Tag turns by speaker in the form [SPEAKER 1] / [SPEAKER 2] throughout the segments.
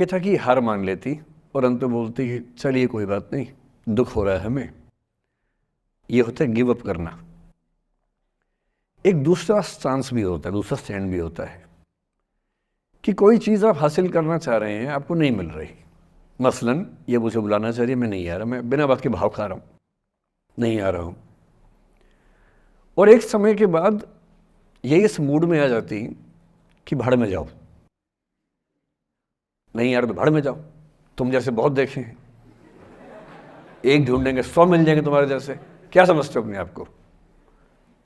[SPEAKER 1] ये था कि हार मान लेती और अंत में बोलती कि चलिए कोई बात नहीं, दुख हो रहा है हमें। ये होता है गिव अप करना। एक दूसरा स्टांस भी होता है, दूसरा स्टैंड भी होता है कि कोई चीज़ आप हासिल करना चाह रहे हैं, आपको नहीं मिल रही। मसलन ये मुझे बुलाना चाह रही है, मैं नहीं आ रहा, मैं बिना बात के भाव खा रहा हूँ, नहीं आ रहा हूँ। और एक समय के बाद ये इस मूड में आ जाती कि भाड़ में जाओ, नहीं यार तो भाड़ में जाओ, तुम जैसे बहुत देखे हैं, एक ढूंढेंगे 100 मिल जाएंगे तुम्हारे जैसे, क्या समझते हो अपने आप को।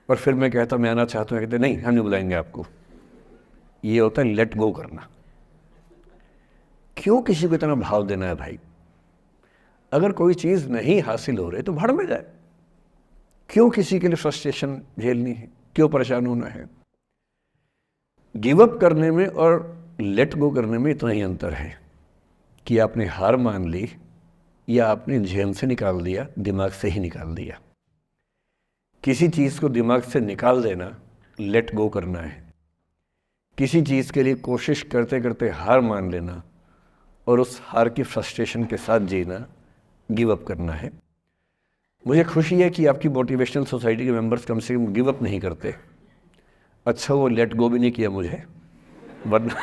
[SPEAKER 1] और फिर मैं कहता मैं आना चाहता हूँ, कहते नहीं हम नहीं बुलाएंगे आपको। ये होता है लेट गो करना। क्यों किसी को इतना भाव देना है भाई? अगर कोई चीज़ नहीं हासिल हो रही तो भाड़ में जाए। क्यों किसी के लिए फ्रस्ट्रेशन झेलनी है, क्यों परेशान होना है? गिव अप करने में और लेट गो करने में इतना ही अंतर है कि आपने हार मान ली या आपने जेहन से निकाल दिया, दिमाग से ही निकाल दिया। किसी चीज़ को दिमाग से निकाल देना लेट गो करना है। किसी चीज़ के लिए कोशिश करते करते हार मान लेना और उस हार की फ्रस्ट्रेशन के साथ जीना गिव अप करना है। मुझे खुशी है कि आपकी मोटिवेशनल सोसाइटी के मेंबर्स कम से कम गिव अप नहीं करते। अच्छा वो लेट गो भी नहीं किया मुझे, वरना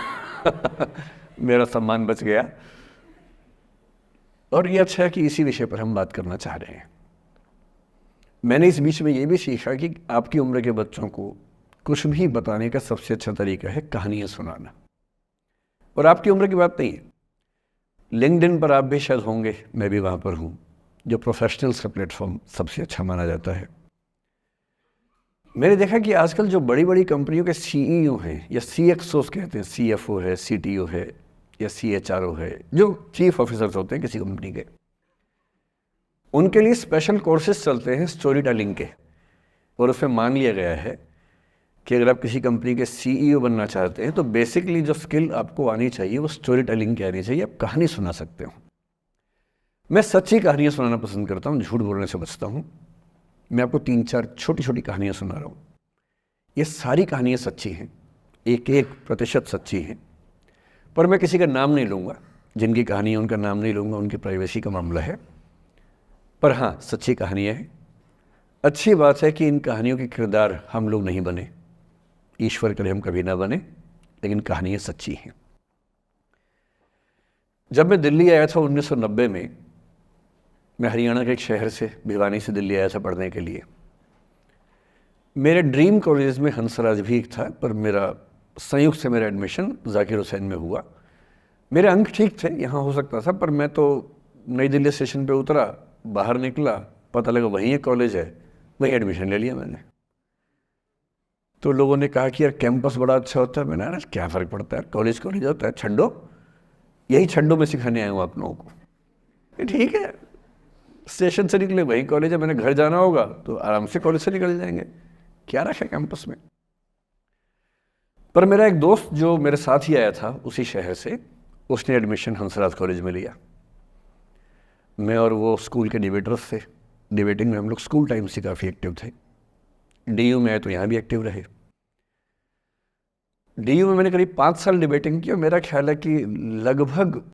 [SPEAKER 1] मेरा सम्मान बच गया। और ये अच्छा है कि इसी विषय पर हम बात करना चाह रहे हैं। मैंने इस बीच में ये भी सीखा कि आपकी उम्र के बच्चों को कुछ भी बताने का सबसे अच्छा तरीका है कहानियाँ सुनाना। और आपकी उम्र की बात नहीं है, लिंक्डइन पर आप भी शायद होंगे, मैं भी वहाँ पर हूँ, जो प्रोफेशनल्स का प्लेटफॉर्म सबसे अच्छा माना जाता है। मैंने देखा कि आजकल जो बड़ी बड़ी कंपनियों के सीईओ हैं या सीएक्सओस कहते हैं, सीएफओ है, सीटीओ है या सीएचआरओ है, जो चीफ ऑफिसर्स होते हैं किसी कंपनी के, उनके लिए स्पेशल कोर्सेज चलते हैं स्टोरी टेलिंग के। और उसमें मान लिया गया है कि अगर आप किसी कंपनी के सीईओ बनना चाहते हैं तो बेसिकली जो स्किल आपको आनी चाहिए वो स्टोरी टेलिंग की आनी चाहिए। आप कहानी सुना सकते हो। मैं सच्ची कहानियाँ सुनाना पसंद करता हूँ, झूठ बोलने से बचता हूँ। मैं आपको 3-4 छोटी छोटी कहानियाँ सुना रहा हूँ। ये सारी कहानियाँ सच्ची हैं, 1-1% सच्ची हैं, पर मैं किसी का नाम नहीं लूँगा। जिनकी कहानी है उनका नाम नहीं लूँगा, उनकी प्राइवेसी का मामला है। पर हाँ, सच्ची कहानियाँ हैं। अच्छी बात है कि इन कहानियों के किरदार हम लोग नहीं बने, ईश्वर करे हम कभी ना बने, लेकिन कहानियाँ सच्ची हैं। जब मैं दिल्ली आया था 1990 में, मैं हरियाणा के एक शहर से, भिवानी से दिल्ली आया था पढ़ने के लिए। मेरे ड्रीम कॉलेज में हंसराज भी एक था, पर मेरा संयुक्त से मेरा एडमिशन जाकिर हुसैन में हुआ। मेरे अंक ठीक थे, यहाँ हो सकता था, पर मैं तो नई दिल्ली स्टेशन पे उतरा, बाहर निकला, पता लगा वहीं एक कॉलेज है, वहीं एडमिशन ले लिया मैंने। तो लोगों ने कहा कि यार कैंपस बड़ा अच्छा होता है। मैंने कहा क्या फ़र्क पड़ता है, कॉलेज कॉलेज होता है, छड्डो, यही छड्डो में सिखाने आया हूँ आप लोगों को। ठीक है, स्टेशन से निकले वहीं कॉलेज है, मैंने घर जाना होगा तो आराम से कॉलेज से निकल जाएंगे, क्या रखा है कैंपस में। पर मेरा एक दोस्त जो मेरे साथ ही आया था उसी शहर से, उसने एडमिशन हंसराज कॉलेज में लिया। मैं और वो स्कूल के डिबेटर्स थे। डिबेटिंग में हम लोग स्कूल टाइम से काफ़ी एक्टिव थे। डीयू में आए तो यहाँ भी एक्टिव रहे। डीयू में मैंने करीब 5 साल डिबेटिंग की और मेरा ख्याल है कि लगभग